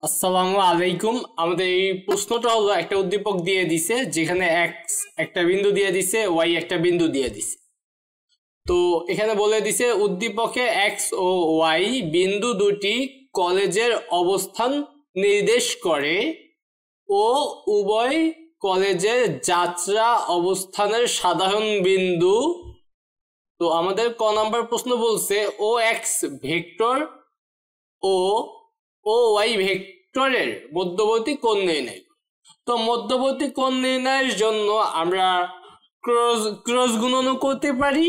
আসসালামু আলাইকুম। আমাদের এই প্রশ্নটা হলো একটা উদ্দীপক দিয়ে দিছে যেখানে এক্স একটা বিন্দু দিয়ে দিছে, ওয়াই একটা বিন্দু দিয়ে দিছে। তো এখানে বলে দিছে উদ্দীপকে এক্স ও ওয়াই বিন্দু দুটি কলেজের অবস্থান নির্দেশ করে ও উভয় কলেজের যাত্রা অবস্থানের সাধারণ বিন্দু। তো আমাদের ক নাম্বার প্রশ্ন বলছে ও এক্স ভেক্টর ও ও ওয়াই ভেক্টরের মধ্যবর্তী কোণ নির্ণয়। তো মধ্যবর্তী কোণ নির্ণয়ের জন্য আমরা ক্রস গুণনও করতে পারি,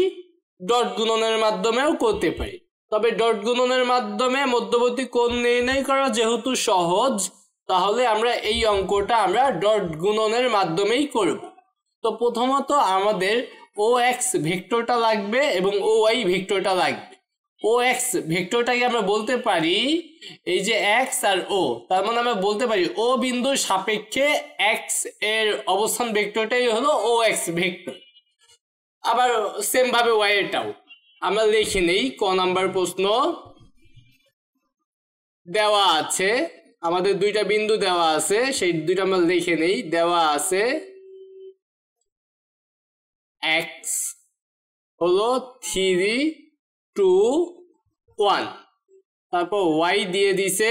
ডট গুণনের মাধ্যমেও করতে পারি। তবে ডট গুণনের মাধ্যমে মধ্যবর্তী কোণ নির্ণয় করা যেহেতু সহজ, তাহলে আমরা এই অঙ্কটা আমরা ডট গুণনের মাধ্যমেই করব। তো প্রথমত আমাদের ও এক্স ভেক্টরটা লাগবে এবং ও ওয়াই ভেক্টরটা লাগবে। ও এক্স ভেক্টরটাকে আমরা বলতে পারি এই যে এক্স আর ও, তার মানে আমরা বলতে পারি ও বিন্দুর সাপেক্ষে এক্স এর অবস্থান ভেক্টরটাই হলো ও এক্স ভেক্টর। আবার সেম ভাবে ওয়াই এরটাও আমরা লিখে নেই। ক নাম্বার প্রশ্ন দেওয়া আছে, আমাদের দুইটা বিন্দু দেওয়া আছে, সেই দুইটা আমরা লিখে নেই। দেওয়া আছে এক্স হলো 3, 2, 1, তারপর ওয়াই দিয়ে দিছে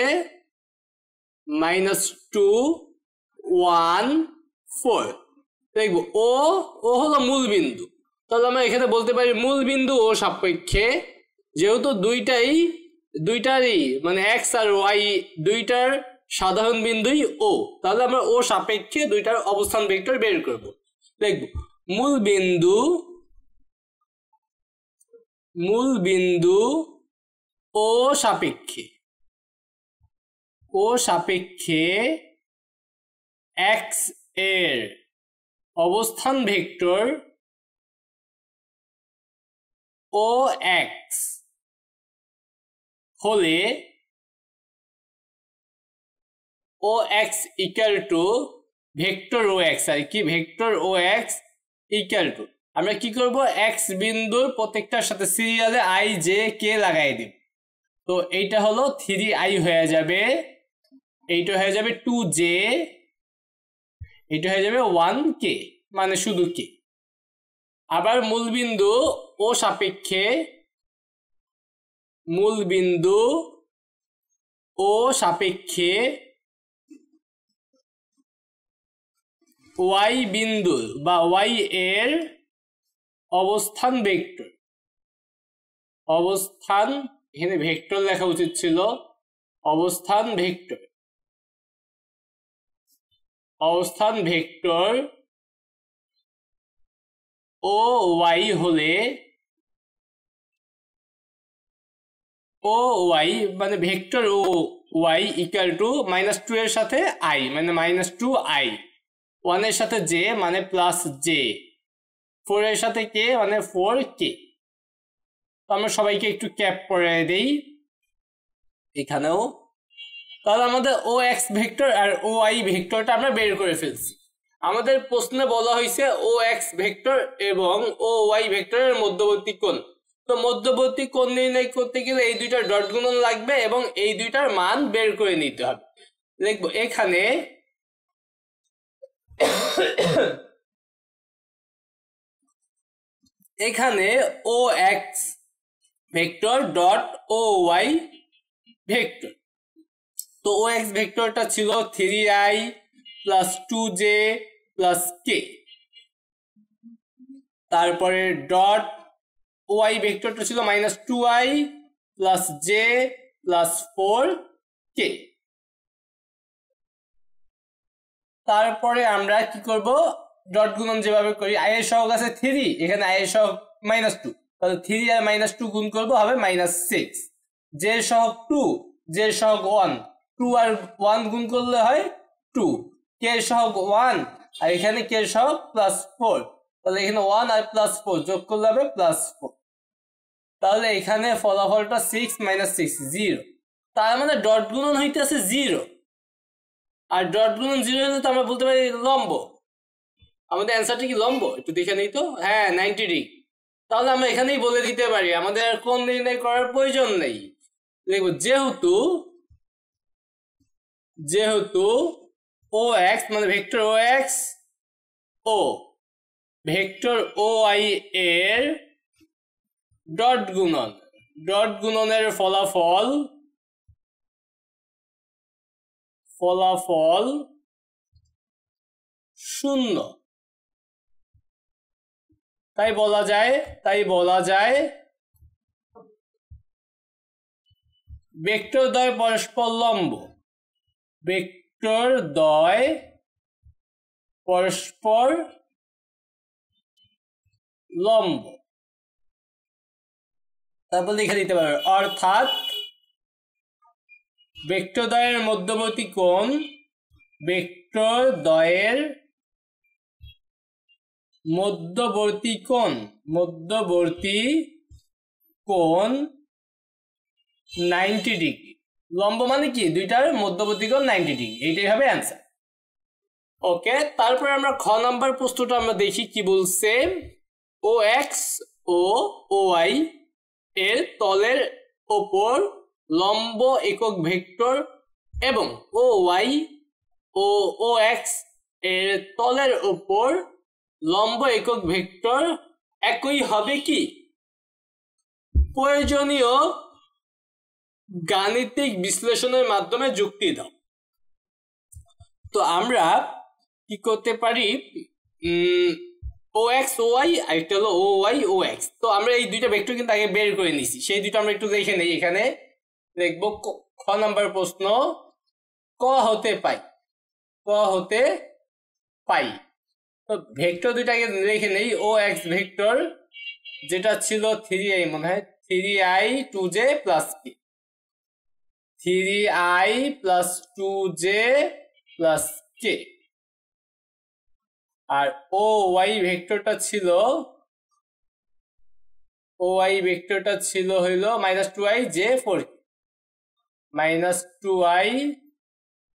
-2, 1, 4। দেখবো ও ও হলো মূল বিন্দু, তাহলে আমরা এখানে বলতে পারি মূল বিন্দু ও সাপেক্ষে, যেহেতু দুইটারই মানে এক্স আর ওয়াই দুইটার সাধারণ বিন্দুই ও, তাহলে আমরা ও সাপেক্ষে দুইটার অবস্থান ভেক্টর বের করব। দেখবো মূল বিন্দু ও সাপেক্ষে এক্স এর অবস্থান ভেক্টর ও এক্স হলে O X equal to vector O X, আর কি vector O X equal to আমরা কি করব, এক্স বিন্দুর প্রত্যেকটার সাথে সিরিয়ালে আই জে কে লাগাই দিব। তো এইটা হলো 3i হয়ে যাবে, এইটা হয়ে যাবে 2j, এইটা হয়ে যাবে 1k, মানে শুধু কে। আবার মূল বিন্দু ও সাপেক্ষে ওয়াই বিন্দু বা ওয়াই এর অবস্থান ভেক্টর, এখানে ভেক্টর লেখা উচিত ছিল, অবস্থান ভেক্টর ও ওয়াই হলে ও ওয়াই মানে vector O Y equal to -2 এর সাথে আই মানে -2i, 1 এর সাথে জে মানে +j, 4 এর সাথে কে মানে 4k। তো আমরা সবাইকে একটু ক্যাপ করে দেই এখানেও। তাহলে আমাদের ও এক্স ভেক্টর আর ও ওয়াই ভেক্টরটা আমরা বের করে ফেলছি। আমাদের প্রশ্নে বলা হয়েছে ও এক্স ভেক্টর এবং ও ওয়াই ভেক্টরের মধ্যবর্তী কোণ। তো মধ্যবর্তী কোণ নির্ণয় করতে গেলে এই দুইটার ডট গুণন লাগবে এবং এই দুইটার মান বের করে নিতে হবে। দেখবো এখানে O X vector dot O Y vector. তো ও এক্স ভেক্টরটা ছিল 3i + 2j + k, তারপরে ডট ওয়াই ভেক্টরটা ছিল -2i + j + 4k। তারপরে আমরা কি করব, ডট গুণন যেভাবে করি, i এর সহগ আছে 3, এখানে i এর সহগ -2, তাহলে 3 আর -2 গুণ করব হবে -6, j এর সহগ 2, j এর সহগ 1, 2 আর 1 গুণ করলে হয় 2, k এর সহগ 1 আর এখানে k এর সহগ +4, তাহলে এখানে 1 আর +4 যোগ করলে হবে +4। তাহলে এখানে ফলাফলটা 6 - 6 0, তার মানে ডট গুণন হইতেছে 0, আর ডট গুণন 0 হলে তো আমরা বলতে পারি লম্ব। আমাদের অ্যান্সারটা কি লম্ব? একটু দেখে নেই তো। হ্যাঁ, 90 ডিগ্রি। তাহলে আমরা এখানেই বলে দিতে পারি, আমাদের আর কোণ নির্ণয় করার প্রয়োজন নেই। দেখো যেহেতু যেহেতু ও এক্স মানে ভেক্টর ও এক্স ও ভেক্টর ও ওয়াই এর ডট গুণনের ফলাফল শূন্য, তাই বলা যায় ভেক্টর দ্বয় পরস্পর লম্ব, ভেক্টর দ্বয় পরস্পর লম্ব। তারপর লিখে দিতে পারবে অর্থাৎ ভেক্টর দ্বয়ের মধ্যবর্তী কোণ, ভেক্টর দ্বয়ের মধ্যবর্তী কোণ 90 ডিগ্রি। লম্ব মানে কি, দুইটার মধ্যবর্তী কোণ 90 ডিগ্রি, এইটাই হবে অ্যান্সার। ওকে, তারপরে আমরা খ নাম্বার প্রশ্নটা আমরা দেখি কি বলছে। ও এক্স ও ওয়াই এর তলের ওপর লম্ব একক ভেক্টর এবং ও ওয়াই ও ও এক্স এর তলের ওপর লম্ব একক ভেক্টর একই হবে কি? প্রয়োজনীয় গাণিতিক বিশ্লেষণের মাধ্যমে যুক্তি দাও। তো আমরা কি করতে পারি, ও এক্স ও ওয়াই আর একটা হলো ও ওয়াই ও এক্স। তো আমরা এই দুইটা ভেক্টর কিন্তু আগে বের করে নিছি, সেই দুটো আমরা একটু দেখে নেই। এখানে দেখবো খ নাম্বার প্রশ্ন, ক হতে পাই। তো ভেক্টর দুইটাকে দেখে নেই। ও এক্স ভেক্টর যেটা ছিল 3i মনে হয় 3i 2j প্লাস কি 3i প্লাস 2j প্লাস কে, আর ও ওয়াই ভেক্টরটা ছিল হইলো minus 2i j 4k minus 2i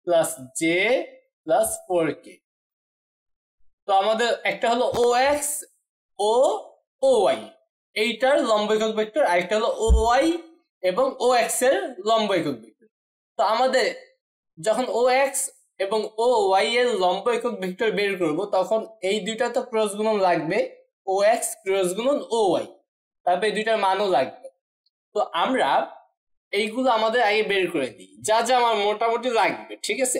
plus j plus 4k। তো আমাদের একটা হলো ও এক্স ও ওয়াই, এইটার লম্ব একক ভেক্টর, আরেকটা হলো ও ওয়াই এবং ও এক্স এর লম্ব একক ভেক্টর। তো আমাদের যখন ও এক্স এবং ও ওয়াই এর লম্ব একক ভেক্টর বের করব, তখন এই দুইটা তো ক্রস গুণন লাগবে, ও এক্স ক্রস গুণন ও ওয়াই, তারপরে এই দুইটার মানও লাগবে। তো আমরা এইগুলো আমাদের আগে বের করে দিই, যা যা আমার মোটামুটি লাগবে, ঠিক আছে।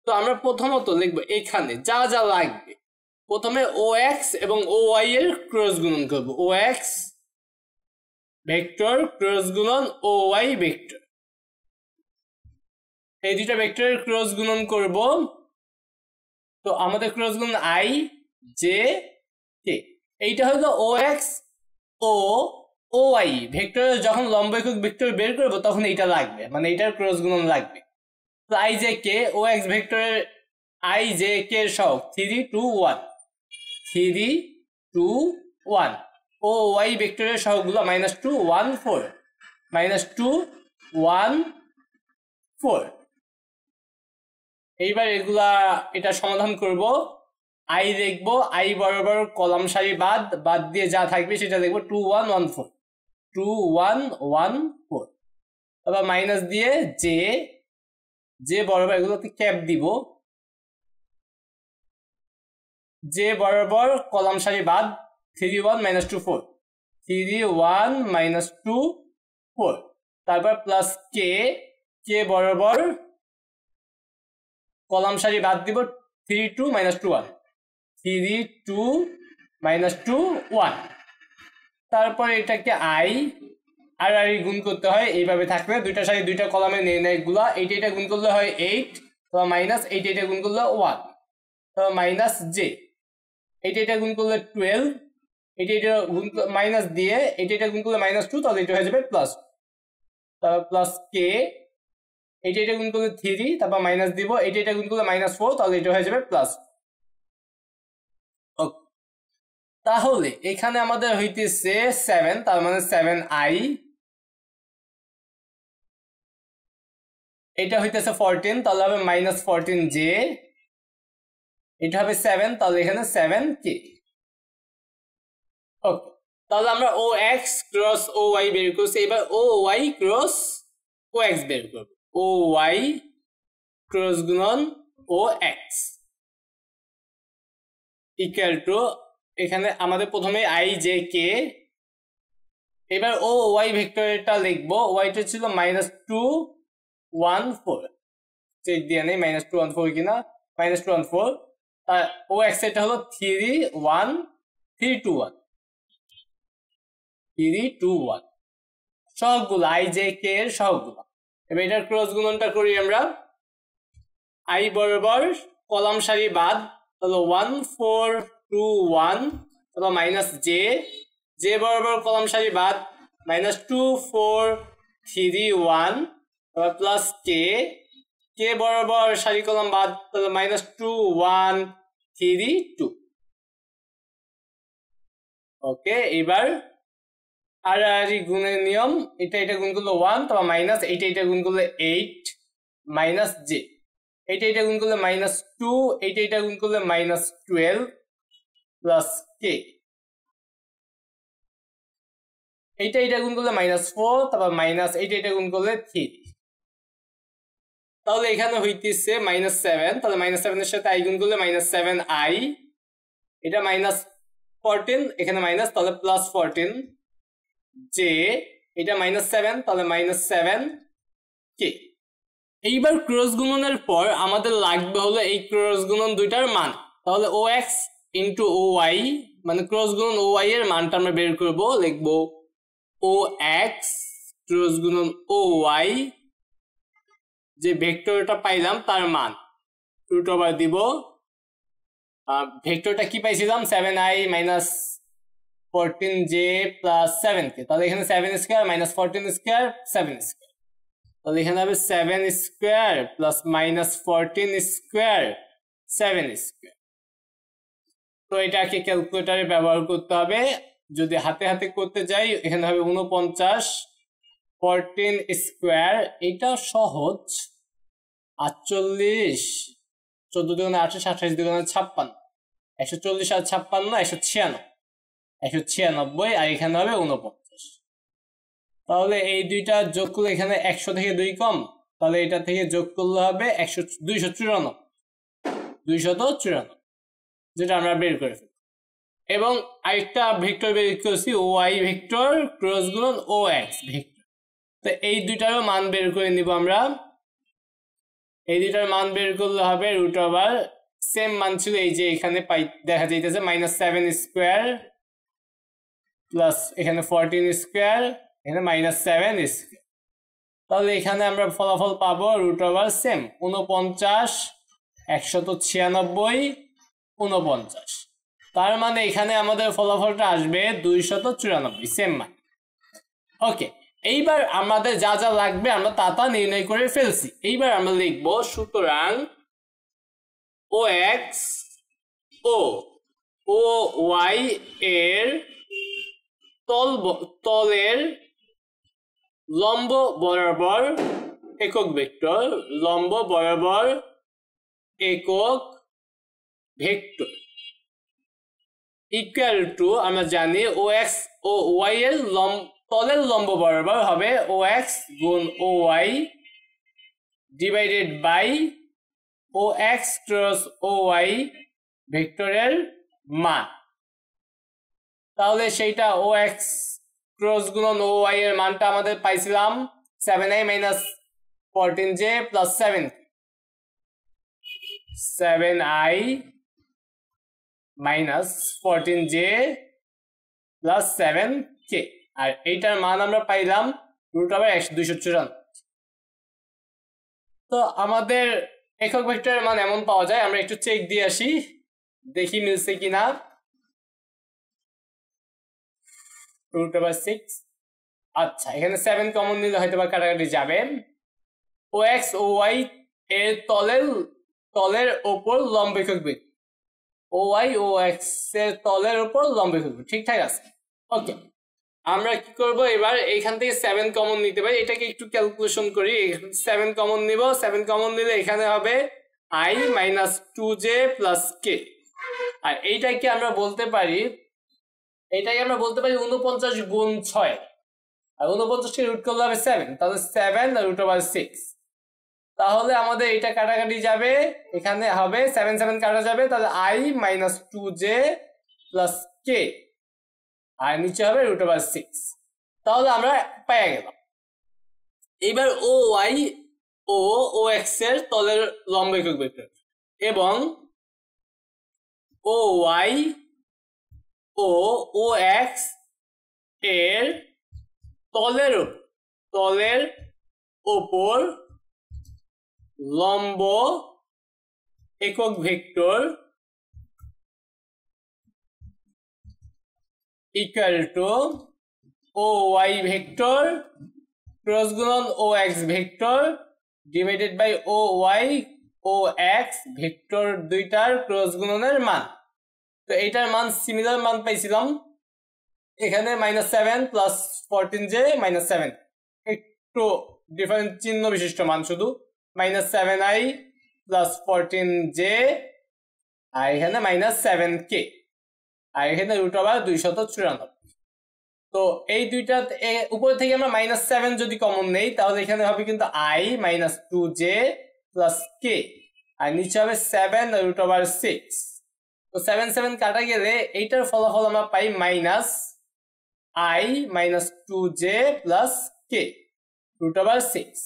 তো আমরা প্রথমত লিখবো এখানে যা যা লাগবে। প্রথমে ও এক্স এবং ও ওয়াই এর ক্রস গুণন করবো, ও এক্স ভেক্টর ক্রস গুণন ও ওয়াই ভেক্টর, এই দুইটা ভেক্টরের ক্রস গুণন করব। তো আমাদের ক্রস গুণন আই জে কে, এইটা হলো ও এক্স ও ওয়াই ভেক্টর যখন লম্ব একক ভেক্টর বের করব তখন এইটা লাগবে, মানে এইটার ক্রস গুণন লাগবে। তো I J K O X ভেক্টরের আই জে কে সহগ 3 2 1 3 2 1, ও ওয়াই ভেক্টরের সহগগুলো মাইনাস 2 1 4 মাইনাস 2 1 4। এইবার এটা সমাধান করব। আই দেখবো, আই বরাবর কলাম সারি বাদ দিয়ে যা থাকবে সেটা দেখবো 2 1 1 4 2 1 1 4। আবার মাইনাস দিয়ে জে বরাবর এগুলোতে ক্যাপ দিব, জে বরাবর কলাম সারি বাদ 3 1 মাইনাস 2 4 3 1 মাইনাস 2 4। তারপর প্লাস কে বরাবর কলাম সারি বাদ দিব 3 2 মাইনাস 2 1 3 2 মাইনাস 2 1। তারপরে এটাকে আই আর গুণ করতে হয়, এইভাবে থাকবে দুইটা সারি দুইটা কলামে নির্ণয়গুলা, এইটা গুণ করলে হয় 8, তারপর মাইনাস এইটা গুণ করলে 1, তারপর মাইনাস জে এইটা গুণ করলে 12, এইটা গুণ মাইনাস দিয়ে এইটা গুণ করলে মাইনাস 2, তাহলে এটা হয়ে যাবে প্লাস, তারপর প্লাস কে এইটা গুণ করলে 3, তারপর মাইনাস দিব এইটা গুণ করলে মাইনাস 4, তাহলে এটা হয়ে যাবে প্লাস। তাহলে এখানে আমাদের হইতেছে 7, তার মানে 7i, এটা হইতেছে 14, তাহলে হবে মাইনাস 14j, এটা হবে 7, তাহলে এখানে 7k। ওকে, তাহলে আমরা ও এক্স ক্রস ও ওয়াই বের করছি, এবার ও ওয়াই ক্রস ও এক্স বের করব। ও ওয়াই ক্রস গুণন ও এক্স ইকুয়াল টু, এখানে আমাদের প্রথমে আই জে কে, এবার ও ওয়াই ভেক্টরটা লিখবো। ওয়াইটা ছিল -214, চেক দিয়ে নেই -214 কিনা, -214। আর ও এক্স এটা হলো 321 সহগুলো, আই জে কে এর সহগুলো। এবার এটার ক্রস গুণনটা করি আমরা। আই বরাবর কলাম সারি বাদ হলো 1421, তারপর মাইনাস জে বরাবর কলাম সারি বাদ -2431, তারপর প্লাস কে বরাবর সারি কলাম বাদ তাহলে -2132। ওকে, এবার আর গুণের নিয়ম, এটা গুণ করলে 1, তারপর মাইনাস এটা গুণ করলে 8, মাইনাস জে এটা গুণ করলে -2, এটা গুণ করলে -12, প্লাস কে এটা গুণ করলে -4, তারপর মাইনাস এটা গুণ করলে 3। তাহলে এখানে হইতেছে -7, তাহলে -7 এর সাথে আই গুণ করলে -7i, এটা -14, এখানে মাইনাস, তাহলে +14 জে, এটা -7, তাহলে -7 কে। এইবার ক্রস গুণনের পর আমাদের লাগবে হলো এই ক্রস গুণন দুইটার মান। তাহলে ও এক্স ইন্টু ও ওয়াই, মানে ক্রস গুণন ও ওয়াই এর মানটা আমরা বের করবো। লিখবো ও এক্স ক্রস গুণন ও ওয়াই, যে ভেক্টরটা পাইলাম তার মান রুট ওভার দিব। ভেক্টরটা কি পাইছিলাম, 7i - 14j প্লাস 7k, তাহলে এখানে 7 স্কয়ার -14 স্কয়ার 7 স্কয়ার, তাহলে এখানে হবে 7 স্কয়ার প্লাস -14 স্কয়ার 7 স্কয়ার। তো এটাকে ক্যালকুলেটরে ব্যবহার করতে হবে। যদি হাতে হাতে করতে যাই এখানে হবে 49, 14 স্কয়ার, এটা সহজ 48, 14 দুগুণে 28, 28 দুগুণে 56, 140 আর 56 196, আর এখানে হবে 49। তাহলে এই দুইটা যোগ করলে এখানে 100 থেকে 2 কম, তাহলে এটা থেকে যোগ করলে হবে 294, যেটা আমরা বের করে ফেলি। এবং আরেকটা ভেক্টর বের করছি ও ওয়াই ভেক্টর ক্রস গুণন ও এক্স ভেক্টর। তো এই দুইটারও মান বের করে নিব আমরা। এই দুইটার মান বের করলে হবে রুট ওভার, সেম মান ছিল এই যে এখানে দেখা যাইতেছে -7 স্কয়ার প্লাস এখানে 14 স্কয়ার, এখানে -7 স্কয়ার। তাহলে এখানে আমরা ফলাফল পাবো রুট ওভার সেম 49, 196, 49। তার মানে এখানে আমাদের ফলাফলটা আসবে 294, সেম মান। ওকে, এইবার আমাদের যা যা লাগবে আমরা তা নির্ণয় করে ফেলছি। এইবার আমরা লিখবো সুতরাং ও এক্স ও ওয়াই এর তলের লম্ব বরাবর একক ভেক্টর, লম্ব বরাবর একক ভেক্টর ইকুয়াল টু, আমরা জানি ও এক্স ও ওয়াই এর তলের লম্ব বরাবর হবে ও এক্স গুণ O Y divided by O X cross O Y ভেক্টরের মান। তাহলে সেইটা ও এক্স ক্রস গুণন ও ওয়াই এর মানটা আমাদের পাইছিলাম 7i - 14j plus 7i - 14j plus 7k, আর এইটার মান আমরা পাইলাম রুট ওভার 294। তো আমাদের একক ভেক্টরের মান এমন পাওয়া যায়। আমরা একটু চেক দিয়ে আসি, দেখি মিলছে কিনা। রুট ওভার 6, আচ্ছা এখানে 7 কমন নিলে হয়তো বা কাটাকাটি যাবে। ও এক্স ও ওয়াই এর তলের ওপর লম্ব একক vector, O Y O x এর তলের উপর লম্ব একক ভেক্টর, ঠিকঠাক আছে। ওকে, আমরা কি করব এবার এইখান থেকে 7 কমন নিতে পারি। এটাকে একটু ক্যালকুলেশন করি। 7 কমন নিব, 7 কমন নিলে এখানে হবে i - 2j প্লাস k, আর এইটাকে আমরা বলতে পারি 49 গুণ 6, আর 49 কে রুট করলে হবে 7, তাহলে 7 রুট ওভার 6। তাহলে আমাদের এটা কাটাকাটি যাবে, এখানে হবে 7 7 কাটা যাবে, তাহলে i minus 2j plus k আর নিচে হবে √6। তাহলে আমরা পেয়ে গেলাম। এবার ও ওয়াই ও এক্স এর তলের লম্ব একক ভেক্টর এবং ও ওয়াই ও এক্স এর তলের ওপর লম্ব একক vector equal to O Y vector cross গুণন O X vector divided by O Y O X vector দুইটার ক্রস গুণনের মান। তো এটার মান সিমিলার মান পাইছিলাম এখানে -7 প্লাস 14j -7, একটু ডিফারেন্ট চিহ্ন বিশিষ্ট মান, শুধু -7i প্লাস 14j আর এখানে -7k আর এখানে √294। তো এই দুইটা উপর থেকে আমরা -7 যদি কমন নেই তাহলে এখানে হবে কিন্তু i -2j প্লাস k আর নিচে হবে 7 √6। তো 7 7 কাটা গেলে এইটার ফলাফল আমরা পাই -i -2j প্লাস k √6।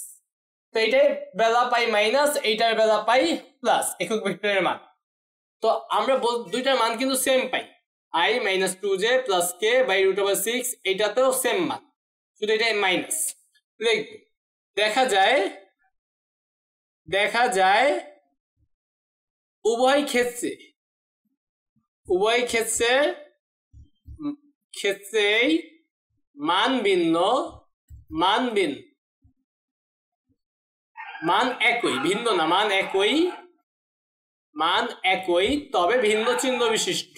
তো এইটার বেলা পাই মাইনাস, এইটার বেলা পাই প্লাস একক ভেক্টরের মান। তো আমরা দুইটার মান কিন্তু সেম পাই, i -2j plus k by √6, এইটাতেও সেম মান, শুধু এটা মাইনাস লিখব। দেখা যায় উভয় ক্ষেত্রেই মান একই, ভিন্ন না, মান একই তবে ভিন্ন চিহ্ন বিশিষ্ট,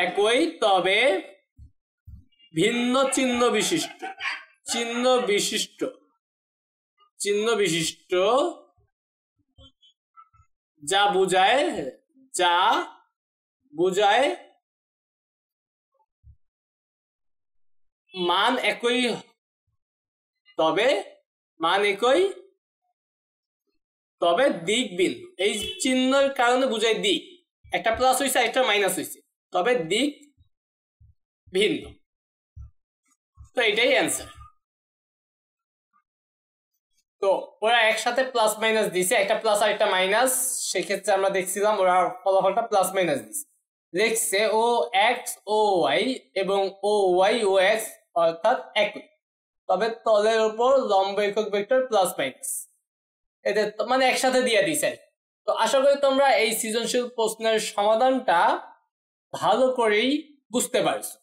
একই তবে ভিন্ন চিহ্ন বিশিষ্ট যা বুঝায় মান একই তবে দিক ভিন্ন। এই চিহ্নের কারণে বুঝায় দিক, একটা প্লাস হয়েছে একটা মাইনাস হয়েছে, তবে দিক ভিন্ন। তো এটাই অ্যান্সার। তো ওরা একসাথে প্লাস মাইনাস দিছে, একটা প্লাস আর একটা মাইনাস, সেক্ষেত্রে আমরা দেখছিলাম ওরা ফলাফলটা প্লাস মাইনাস দিছে, লিখছে ও এক্স ও ওয়াই এবং ও ওয়াই ও এক্স অর্থাৎ একই, তবে তলের উপর লম্ব একক ভেক্টর প্লাস মাইনাস, এদের মানে একসাথে দিয়ে দিছে। তো আশা করি তোমরা এই সৃজনশীল প্রশ্নের সমাধানটা ভালো করেই বুঝতে পারছো।